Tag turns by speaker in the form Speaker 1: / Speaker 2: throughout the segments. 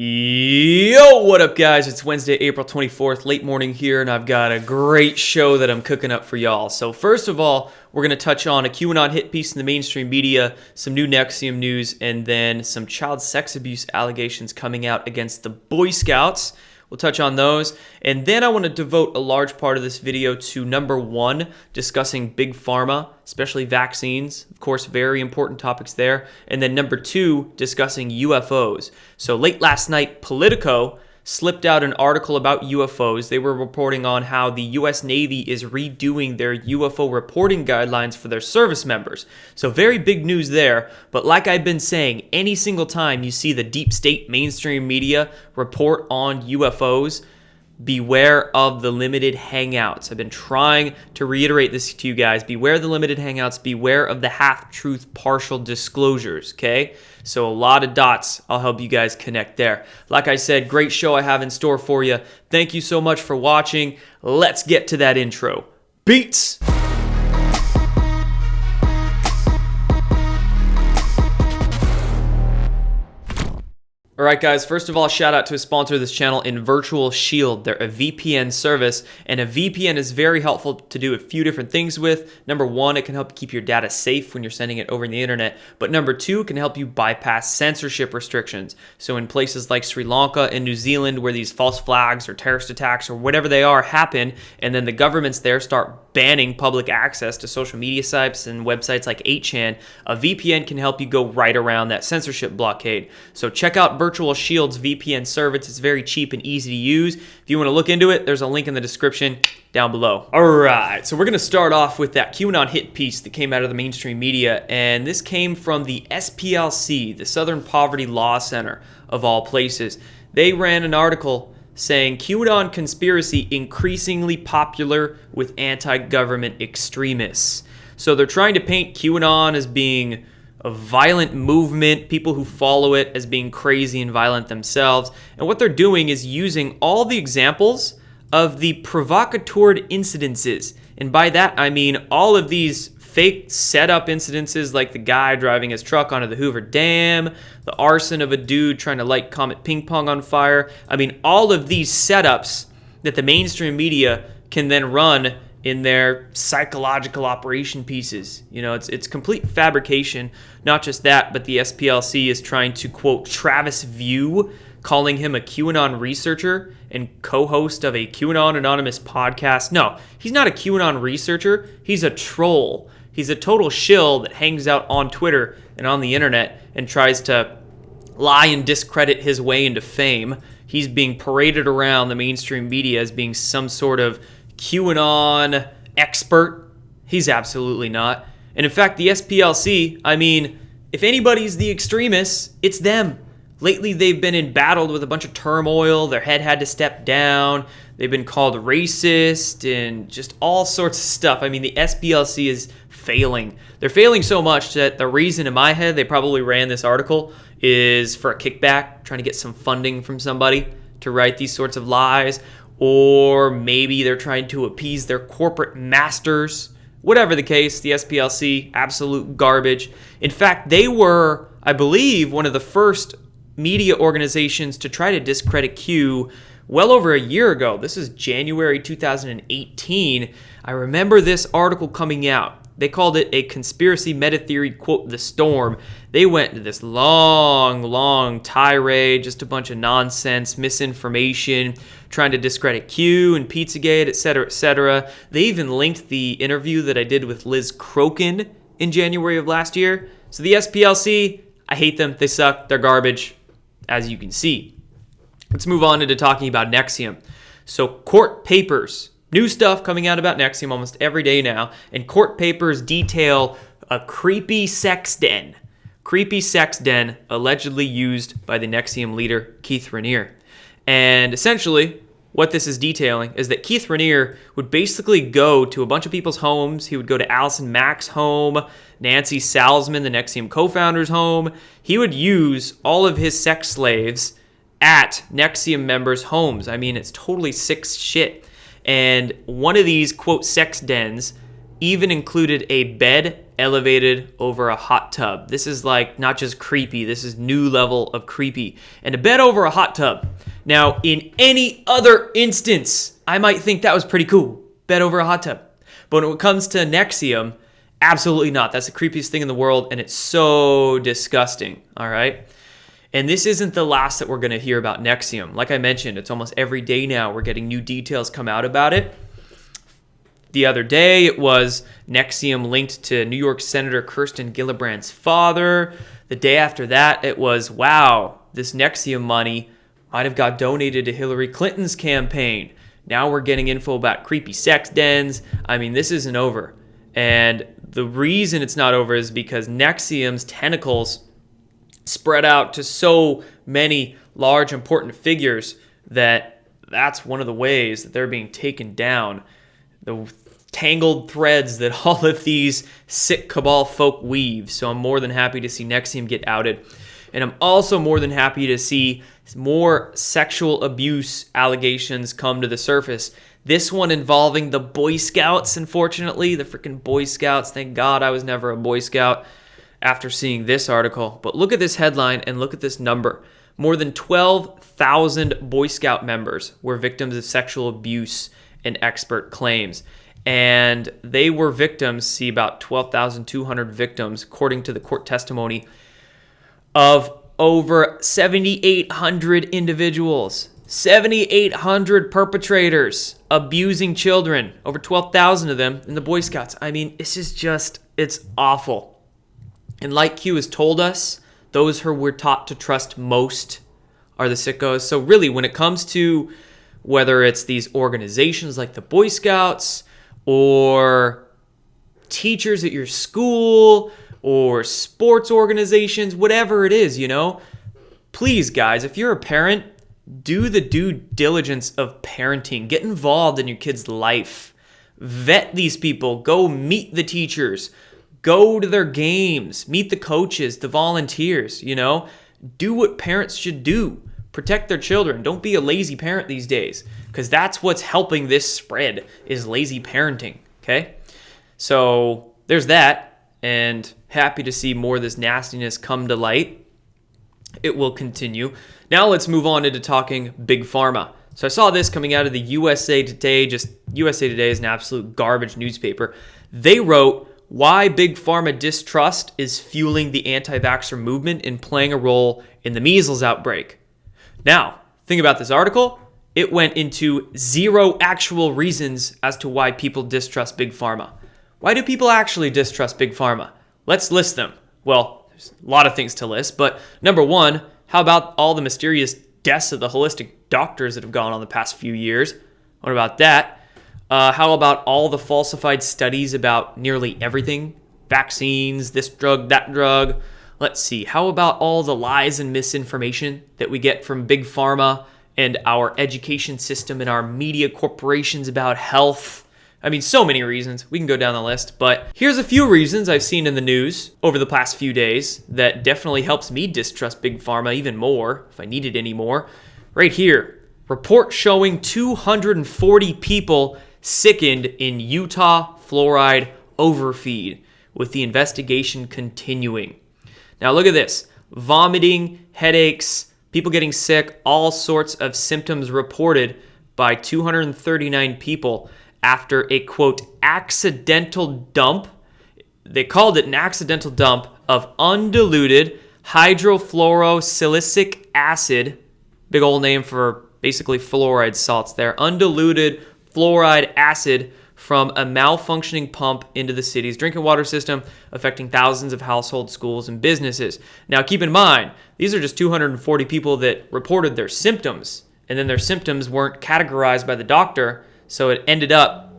Speaker 1: Yo, what up guys? It's Wednesday, April 24th, late morning here, and I've got a great show that I'm cooking up for y'all. So first of all, we're going to touch on a QAnon hit piece in the mainstream media, some new NXIVM news, and then some child sex abuse allegations coming out against the Boy Scouts. We'll touch on those. And then I want to devote a large part of this video to number one, discussing big pharma, especially vaccines. Of course, very important topics there. And then number two, discussing UFOs. So late last night, Politico slipped out an article about UFOs. They were reporting on how the U.S. Navy is redoing their UFO reporting guidelines for their service members. So very big news there. But like I've been saying, any single time you see the deep state mainstream media report on UFOs, beware of the limited hangouts. I've been trying to reiterate this to you guys. Beware the limited hangouts. Beware of the half-truth partial disclosures, okay? So a lot of dots. I'll help you guys connect there. Like I said, great show I have in store for you. Thank you so much for watching. Let's get to that intro. Beats! Alright guys, first of all, shout out to a sponsor of this channel in Virtual Shield. They're a VPN service, and a VPN is very helpful to do a few different things with. Number one, it can help keep your data safe when you're sending it over the internet. But number two, it can help you bypass censorship restrictions. So in places like Sri Lanka and New Zealand, where these false flags or terrorist attacks or whatever they are happen, and then the governments there start banning public access to social media sites and websites like 8chan, a VPN can help you go right around that censorship blockade. So check out Virtual Shield's VPN service. It's very cheap and easy to use. If you want to look into it, there's a link in the description down below. All right, so we're going to start off with that QAnon hit piece that came out of the mainstream media, and this came from the SPLC, the Southern Poverty Law Center, of all places. They ran an article saying QAnon conspiracy increasingly popular with anti-government extremists. So they're trying to paint QAnon as being a violent movement, people who follow it as being crazy and violent themselves. And what they're doing is using all the examples of the provocateur incidences. And by that, I mean all of these fake setup incidences, like the guy driving his truck onto the Hoover Dam, the arson of a dude trying to light Comet Ping Pong on fire. I mean, all of these setups that the mainstream media can then run in their psychological operation pieces. You know, it's complete fabrication. Not just that, but the SPLC is trying to quote Travis View, calling him a QAnon researcher and co-host of a QAnon Anonymous podcast. No, he's not a QAnon researcher. He's a troll. He's a total shill that hangs out on Twitter and on the internet and tries to lie and discredit his way into fame. He's being paraded around the mainstream media as being some sort of QAnon expert. He's absolutely not. And in fact, the SPLC, I mean, if anybody's the extremists, it's them. Lately, they've been embattled with a bunch of turmoil. Their head had to step down. They've been called racist and just all sorts of stuff. I mean, the SPLC is failing. They're failing so much that the reason in my head they probably ran this article is for a kickback, trying to get some funding from somebody to write these sorts of lies. Or maybe they're trying to appease their corporate masters. Whatever the case, the SPLC, absolute garbage. In fact, they were, I believe, one of the first media organizations to try to discredit Q well over a year ago. This is January 2018. I remember this article coming out. They called it a conspiracy meta theory, quote, the storm. They went into this long tirade, just a bunch of nonsense, misinformation, trying to discredit Q and Pizzagate, et cetera, et cetera. They even linked the interview that I did with Liz Crokin in January of last year. So the SPLC, I hate them. They suck. They're garbage, as you can see. Let's move on into talking about NXIVM. So court papers. New stuff coming out about NXIVM almost every day now, and court papers detail a creepy sex den. Creepy sex den allegedly used by the NXIVM leader, Keith Raniere. And essentially, what this is detailing is that Keith Raniere would basically go to a bunch of people's homes. He would go to Allison Mack's home, Nancy Salzman, the NXIVM co-founder's home. He would use all of his sex slaves at NXIVM members' homes. I mean, it's totally sick shit. And one of these, quote, sex dens even included a bed elevated over a hot tub. This is like not just creepy, this is new level of creepy. And a bed over a hot tub. Now, in any other instance, I might think that was pretty cool. Bed over a hot tub. But when it comes to NXIVM, absolutely not. That's the creepiest thing in the world, and it's so disgusting, all right? And this isn't the last that we're going to hear about NXIVM. Like I mentioned, it's almost every day now we're getting new details come out about it. The other day, it was NXIVM linked to New York Senator Kirsten Gillibrand's father. The day after that, it was, wow, this NXIVM money might have got donated to Hillary Clinton's campaign. Now we're getting info about creepy sex dens. I mean, this isn't over. And the reason it's not over is because NXIVM's tentacles spread out to so many large, important figures that's one of the ways that they're being taken down. The tangled threads that all of these sick cabal folk weave. So I'm more than happy to see NXIVM get outed. And I'm also more than happy to see more sexual abuse allegations come to the surface. This one involving the Boy Scouts, unfortunately. The freaking Boy Scouts. Thank God I was never a Boy Scout after seeing this article. But look at this headline and look at this number. More than 12,000 Boy Scout members were victims of sexual abuse and expert claims. And they were victims, see about 12,200 victims, according to the court testimony, of over 7,800 individuals. 7,800 perpetrators abusing children. Over 12,000 of them in the Boy Scouts. I mean, it's awful. And like Q has told us, those who we're taught to trust most are the sickos. So really, when it comes to whether it's these organizations like the Boy Scouts or teachers at your school or sports organizations, whatever it is, please, guys, if you're a parent, do the due diligence of parenting. Get involved in your kid's life. Vet these people. Go meet the teachers. Go to their games. Meet the coaches, the volunteers, Do what parents should do. Protect their children. Don't be a lazy parent these days, because that's what's helping this spread is lazy parenting, okay? So there's that, and happy to see more of this nastiness come to light. It will continue. Now let's move on into talking Big Pharma. So I saw this coming out of the USA Today. USA Today is an absolute garbage newspaper. They wrote, why Big Pharma distrust is fueling the anti-vaxxer movement and playing a role in the measles outbreak. Now, think about this article. It went into 0 actual reasons as to why people distrust Big Pharma. Why do people actually distrust Big Pharma? Let's list them. Well, there's a lot of things to list, but number one, how about all the mysterious deaths of the holistic doctors that have gone on the past few years? What about that? How about all the falsified studies about nearly everything? Vaccines, this drug, that drug. Let's see. How about all the lies and misinformation that we get from Big Pharma and our education system and our media corporations about health? I mean, so many reasons. We can go down the list, but here's a few reasons I've seen in the news over the past few days that definitely helps me distrust Big Pharma even more, if I needed any more. Right here, report showing 240 people sickened in Utah fluoride overfeed, with the investigation continuing. Now look at this. Vomiting, headaches, people getting sick, all sorts of symptoms reported by 239 people after a, quote, accidental dump. They called it an accidental dump of undiluted hydrofluorosilicic acid, big old name for basically fluoride salts there, undiluted fluoride acid from a malfunctioning pump into the city's drinking water system, affecting thousands of households, schools, and businesses. Now, keep in mind, these are just 240 people that reported their symptoms, and then their symptoms weren't categorized by the doctor, so it ended up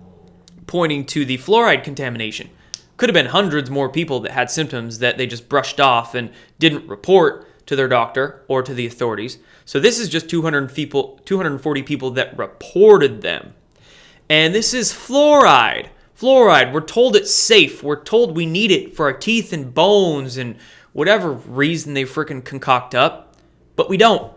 Speaker 1: pointing to the fluoride contamination. Could have been hundreds more people that had symptoms that they just brushed off and didn't report to their doctor or to the authorities. So this is just 240 people that reported them. And this is fluoride. Fluoride, we're told it's safe. We're told we need it for our teeth and bones and whatever reason they freaking concoct up. But we don't.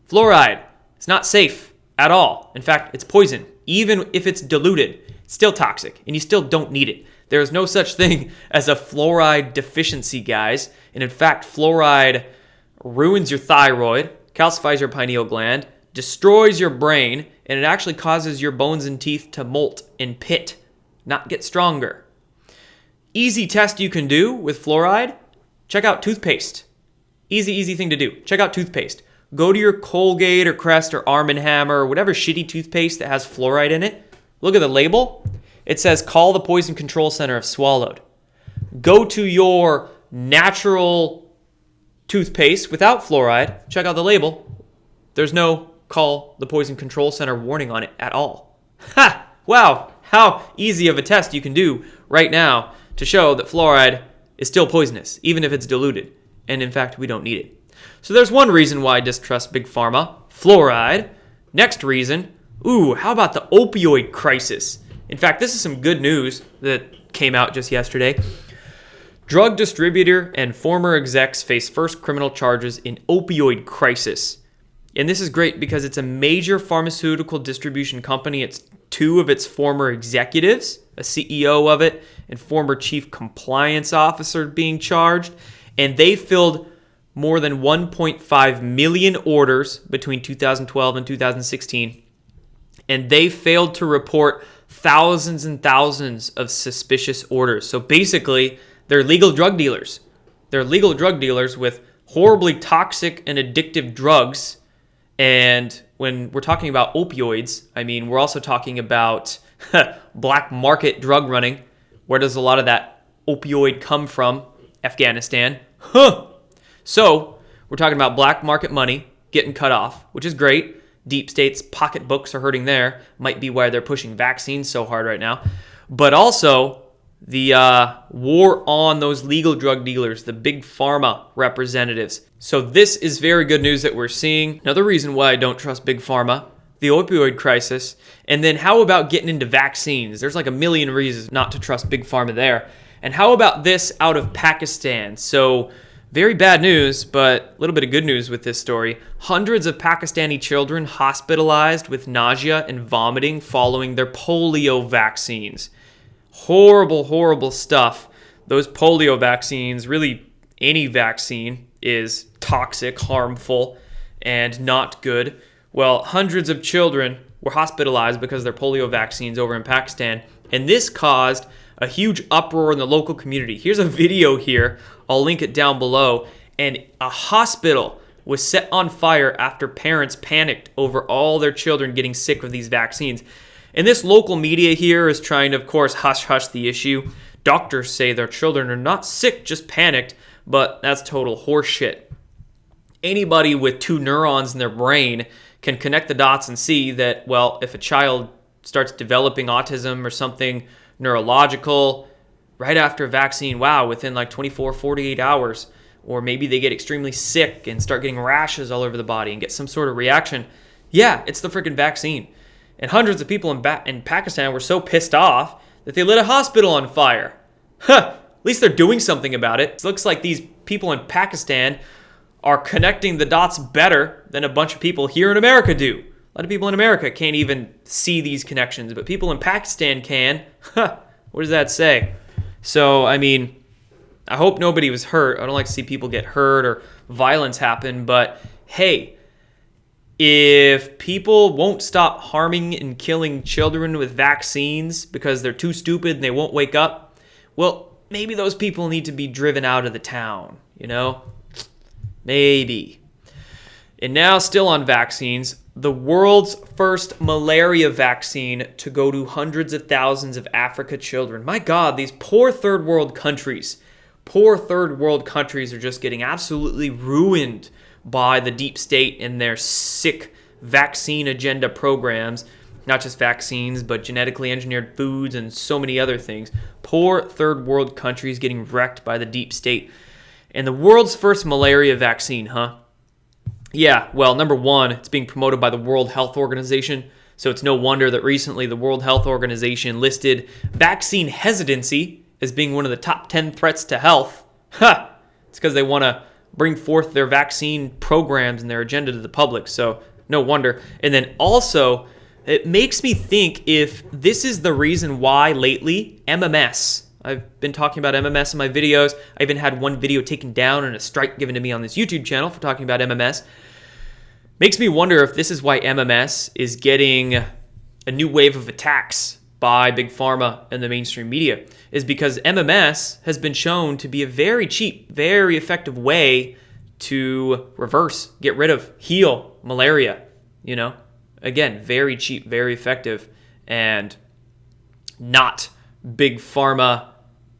Speaker 1: Fluoride, it's not safe at all. In fact, it's poison. Even if it's diluted, it's still toxic and you still don't need it. There is no such thing as a fluoride deficiency, guys. And in fact, fluoride ruins your thyroid, calcifies your pineal gland, destroys your brain, and it actually causes your bones and teeth to molt and pit, not get stronger. Easy test you can do with fluoride, check out toothpaste. Easy thing to do. Check out toothpaste. Go to your Colgate or Crest or Arm & Hammer or whatever shitty toothpaste that has fluoride in it. Look at the label. It says, call the Poison Control Center if swallowed. Go to your natural toothpaste without fluoride. Check out the label. There's no call the Poison Control Center warning on it at all. Ha! Wow, how easy of a test you can do right now to show that fluoride is still poisonous, even if it's diluted. And in fact, we don't need it. So there's one reason why I distrust Big Pharma, fluoride. Next reason, how about the opioid crisis? In fact, this is some good news that came out just yesterday. Drug distributor and former execs face first criminal charges in opioid crisis. And this is great because it's a major pharmaceutical distribution company. It's two of its former executives, a CEO of it, and former chief compliance officer being charged. And they filled more than 1.5 million orders between 2012 and 2016. And they failed to report thousands and thousands of suspicious orders. So basically, they're legal drug dealers. They're legal drug dealers with horribly toxic and addictive drugs. And when we're talking about opioids, I mean, we're also talking about black market drug running. Where does a lot of that opioid come from? Afghanistan. So we're talking about black market money getting cut off, which is great. Deep state's pocketbooks are hurting there. Might be why they're pushing vaccines so hard right now. But also the war on those legal drug dealers, the big pharma representatives. So this is very good news that we're seeing. Another reason why I don't trust big pharma, the opioid crisis. And then how about getting into vaccines? There's like a million reasons not to trust big pharma there. And how about this out of Pakistan? So very bad news, but a little bit of good news with this story. Hundreds of Pakistani children hospitalized with nausea and vomiting following their polio vaccines. Horrible stuff. Those polio vaccines, really any vaccine, is toxic, harmful, and not good. Well, hundreds of children were hospitalized because of their polio vaccines over in Pakistan, and this caused a huge uproar in the local community. Here's a video here. I'll link it down below. And a hospital was set on fire after parents panicked over all their children getting sick with these vaccines. And this local media here is trying to, of course, hush the issue. Doctors say their children are not sick, just panicked, but that's total horseshit. Anybody with two neurons in their brain can connect the dots and see that, well, if a child starts developing autism or something neurological right after a vaccine, within like 24, 48 hours, or maybe they get extremely sick and start getting rashes all over the body and get some sort of reaction. Yeah, it's the freaking vaccine. And hundreds of people in Pakistan were so pissed off that they lit a hospital on fire. At least they're doing something about it. It looks like these people in Pakistan are connecting the dots better than a bunch of people here in America do. A lot of people in America can't even see these connections, but people in Pakistan can. What does that say? So, I mean, I hope nobody was hurt. I don't like to see people get hurt or violence happen, but hey, if people won't stop harming and killing children with vaccines because they're too stupid and they won't wake up, well, maybe those people need to be driven out of the town, you know? Maybe. And now, still on vaccines, the world's first malaria vaccine to go to hundreds of thousands of Africa children. My God, these poor third world countries are just getting absolutely ruined by the deep state and their sick vaccine agenda programs. Not just vaccines, but genetically engineered foods and so many other things. Poor third world countries getting wrecked by the deep state. And the world's first malaria vaccine, huh? Yeah, well, number one, it's being promoted by the World Health Organization. So it's no wonder that recently the World Health Organization listed vaccine hesitancy as being one of the top 10 threats to health. It's because they want to bring forth their vaccine programs and their agenda to the public. So no wonder. And then also, it makes me think if this is the reason why lately MMS, I've been talking about MMS in my videos. I even had one video taken down and a strike given to me on this YouTube channel for talking about MMS. Makes me wonder if this is why MMS is getting a new wave of attacks by Big Pharma and the mainstream media, is because MMS has been shown to be a very cheap, very effective way to reverse, get rid of, heal malaria, Again, very cheap, very effective, and not Big Pharma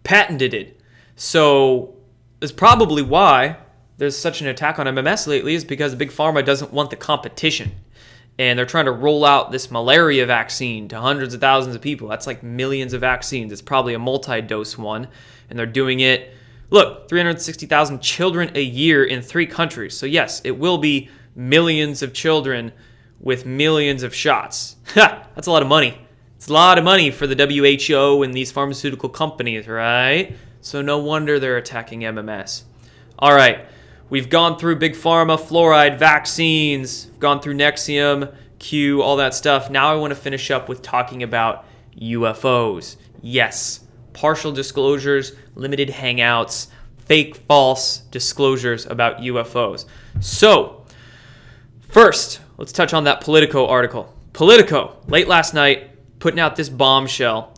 Speaker 1: patented it. So that's probably why there's such an attack on MMS lately, is because Big Pharma doesn't want the competition. And they're trying to roll out this malaria vaccine to hundreds of thousands of people. That's like millions of vaccines. It's probably a multi-dose one. And they're doing it, look, 360,000 children a year in 3 countries. So yes, it will be millions of children with millions of shots. That's a lot of money. It's a lot of money for the WHO and these pharmaceutical companies, right? So no wonder they're attacking MMS. All right, we've gone through Big Pharma, fluoride, vaccines, gone through NXIVM, Q, all that stuff. Now I want to finish up with talking about UFOs. Yes, partial disclosures, limited hangouts, fake, false disclosures about UFOs. So, first, let's touch on that Politico article. Politico, late last night, putting out this bombshell.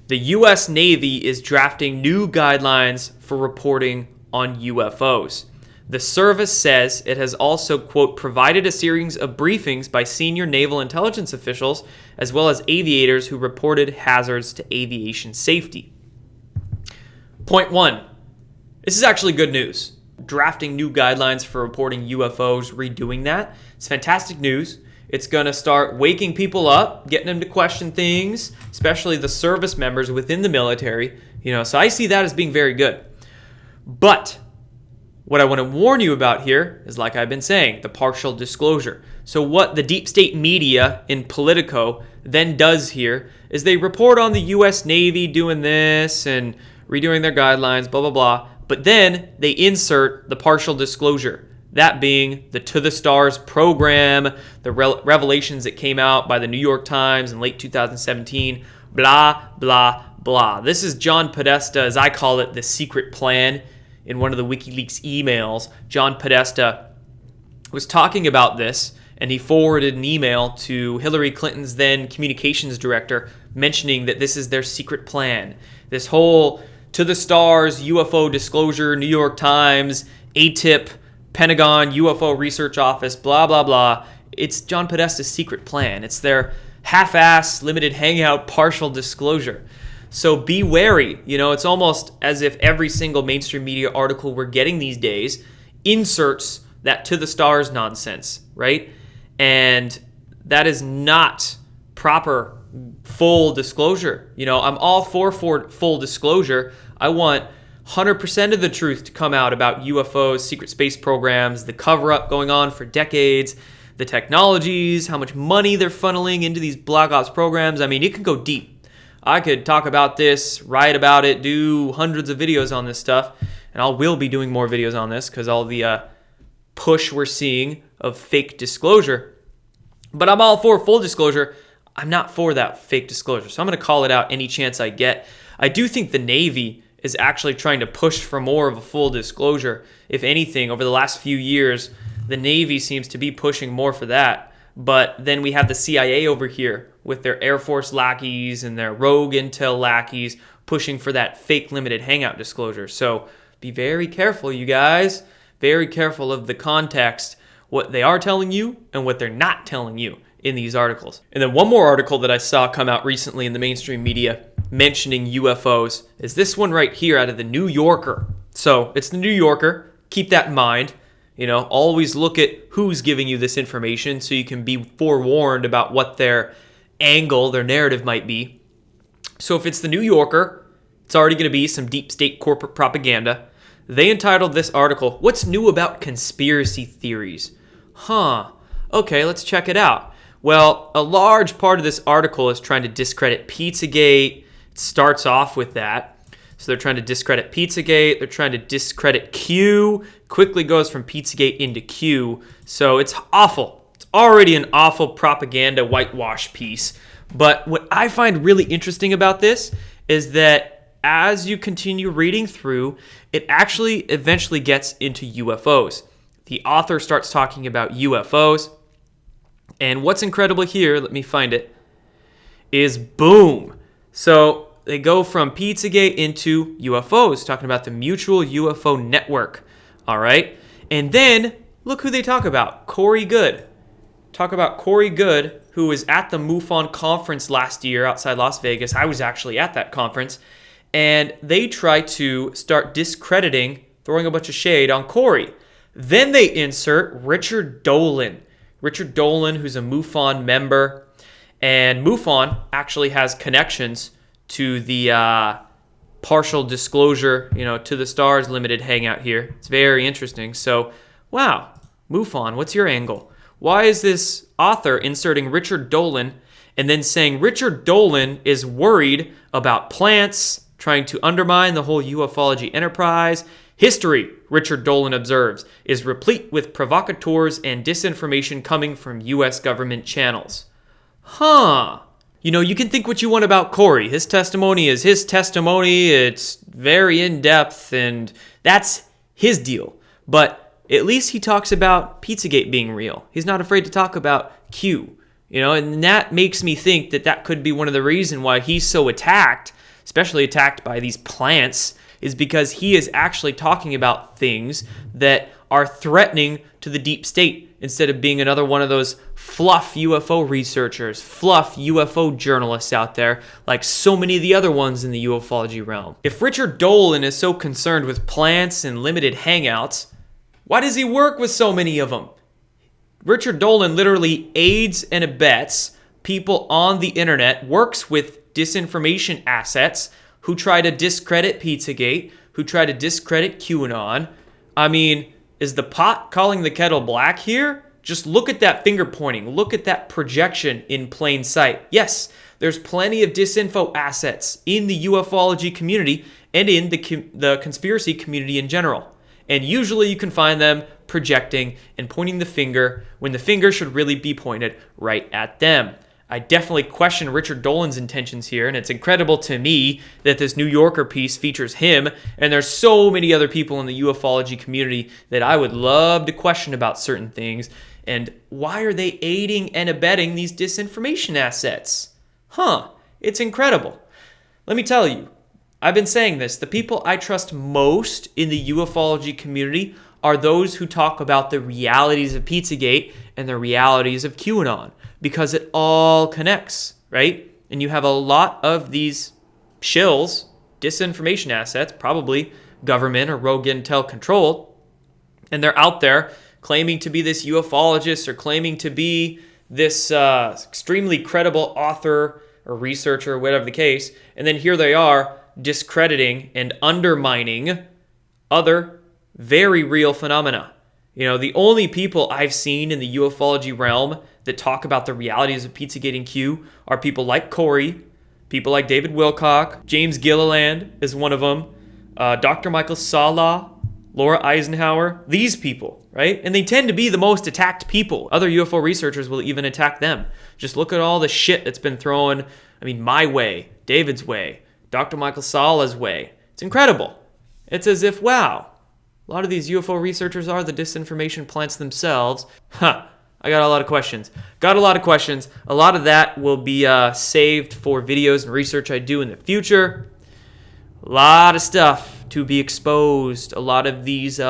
Speaker 1: The U.S. Navy is drafting new guidelines for reporting on UFOs. The service says it has also, quote, provided a series of briefings by senior naval intelligence officials as well as aviators who reported hazards to aviation safety. Point 1. This is actually good news. Drafting new guidelines for reporting UFOs, redoing that. It's fantastic news. It's going to start waking people up, getting them to question things, especially the service members within the military. So I see that as being very good. But what I want to warn you about here is, like I've been saying, the partial disclosure. So what the deep state media in Politico then does here is they report on the U.S. Navy doing this and redoing their guidelines, blah, blah, blah. But then they insert the partial disclosure. That being the To the Stars program, the revelations that came out by the New York Times in late 2017, blah, blah, blah. This is John Podesta, as I call it, the secret plan. In one of the WikiLeaks emails, John Podesta was talking about this, and he forwarded an email to Hillary Clinton's then communications director mentioning that this is their secret plan. This whole To the Stars, UFO disclosure, New York Times, ATIP, Pentagon, UFO Research Office, blah, blah, blah. It's John Podesta's secret plan. It's their half-ass, limited hangout, partial disclosure. So be wary. It's almost as if every single mainstream media article we're getting these days inserts that To the Stars nonsense, right? And that is not proper full disclosure. I'm all for full disclosure. I want 100% of the truth to come out about UFOs, secret space programs, the cover-up going on for decades, the technologies, how much money they're funneling into these black ops programs. I mean, it can go deep. I could talk about this, write about it, do hundreds of videos on this stuff, and I will be doing more videos on this because all the push we're seeing of fake disclosure. But I'm all for full disclosure. I'm not for that fake disclosure, so I'm going to call it out any chance I get. I do think the Navy is actually trying to push for more of a full disclosure. If anything, over the last few years, the Navy seems to be pushing more for that. But then we have the CIA over here with their Air Force lackeys and their rogue intel lackeys pushing for that fake limited hangout disclosure. So be very careful, you guys. Very careful of the context, what they are telling you and what they're not telling you in these articles. And then one more article that I saw come out recently in the mainstream media mentioning UFOs is this one right here out of the New Yorker. So it's the New Yorker. Keep that in mind. Always look at who's giving you this information so you can be forewarned about what their angle, their narrative might be. So if it's the New Yorker, it's already going to be some deep state corporate propaganda. They entitled this article, "What's New About Conspiracy Theories?" Okay, let's check it out. Well, a large part of this article is trying to discredit Pizzagate. It starts off with that. So they're trying to discredit Pizzagate. They're trying to discredit Q. Quickly goes from Pizzagate into Q. So it's awful. It's already an awful propaganda whitewash piece. But what I find really interesting about this is that as you continue reading through, it actually eventually gets into UFOs. The author starts talking about UFOs. And what's incredible here, let me find it, is boom. So they go from Pizzagate into UFOs, talking about the Mutual UFO Network. All right. And then look who they talk about, Corey Goode. Talk about Corey Goode, who was at the MUFON conference last year outside Las Vegas. I was actually at that conference. And they try to start discrediting, throwing a bunch of shade on Corey. Then they insert Richard Dolan. Richard Dolan, who's a MUFON member. And MUFON actually has connections to the partial disclosure, to the stars limited hangout here. It's very interesting. So, wow, MUFON, what's your angle? Why is this author inserting Richard Dolan and then saying Richard Dolan is worried about plants, trying to undermine the whole ufology enterprise? History, Richard Dolan observes, is replete with provocateurs and disinformation coming from U.S. government channels. Huh. You can think what you want about Corey. His testimony is his testimony. It's very in-depth, and that's his deal. But at least he talks about Pizzagate being real. He's not afraid to talk about Q. And that makes me think that could be one of the reasons why he's so attacked, especially attacked by these plants, is because he is actually talking about things that are threatening to the deep state instead of being another one of those fluff UFO researchers, fluff UFO journalists out there like so many of the other ones in the ufology realm. If Richard Dolan is so concerned with plants and limited hangouts, why does he work with so many of them? Richard Dolan literally aids and abets people on the internet, works with disinformation assets who try to discredit Pizzagate, who try to discredit QAnon. I mean, is the pot calling the kettle black here? Just look at that finger pointing. Look at that projection in plain sight. Yes, there's plenty of disinfo assets in the ufology community and in the conspiracy community in general. And usually you can find them projecting and pointing the finger when the finger should really be pointed right at them. I definitely question Richard Dolan's intentions here, and it's incredible to me that this New Yorker piece features him, and there's so many other people in the ufology community that I would love to question about certain things. And why are they aiding and abetting these disinformation assets? It's incredible. Let me tell you, I've been saying this, the people I trust most in the ufology community are those who talk about the realities of Pizzagate and the realities of QAnon, because it all connects, right? And you have a lot of these shills, disinformation assets, probably government or rogue intel controlled, and they're out there claiming to be this ufologist or claiming to be this extremely credible author or researcher, or whatever the case, and then here they are discrediting and undermining other very real phenomena. The only people I've seen in the ufology realm that talk about the realities of Pizzagate and Q are people like Corey, people like David Wilcock, James Gilliland is one of them, Dr. Michael Sala, Laura Eisenhower, these people, right? And they tend to be the most attacked people. Other UFO researchers will even attack them. Just look at all the shit that's been thrown, my way, David's way, Dr. Michael Sala's way. It's incredible. It's as if, wow, a lot of these UFO researchers are the disinformation plants themselves. I got a lot of questions. A lot of that will be saved for videos and research I do in the future. A lot of stuff to be exposed. A lot of these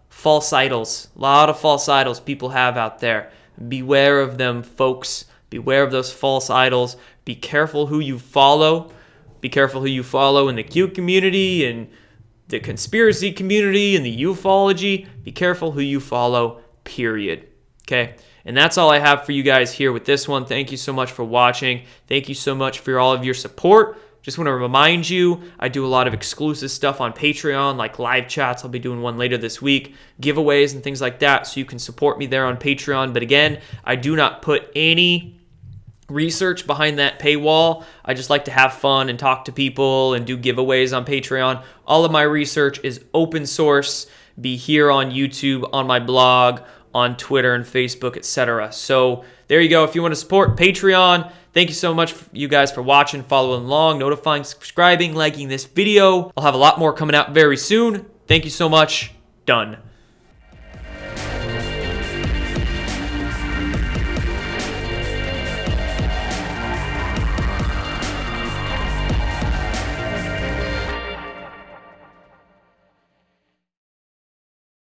Speaker 1: false idols. A lot of false idols people have out there. Beware of them, folks. Beware of those false idols. Be careful who you follow. Be careful who you follow in the Q community and the conspiracy community and the ufology. Be careful who you follow, period. Okay? And that's all I have for you guys here with this one. Thank you so much for watching. Thank you so much for all of your support. Just want to remind you, I do a lot of exclusive stuff on Patreon, like live chats. I'll be doing one later this week, giveaways and things like that, so you can support me there on Patreon. But again, I do not put any research behind that paywall. I just like to have fun and talk to people and do giveaways on Patreon. All of my research is open source, be here on YouTube, on my blog, on Twitter and Facebook, etc. So there you go. If you want to support Patreon, Thank you so much, you guys, for watching, following along, notifying, subscribing, liking this video. I'll have a lot more coming out very soon. Thank you so much. Done.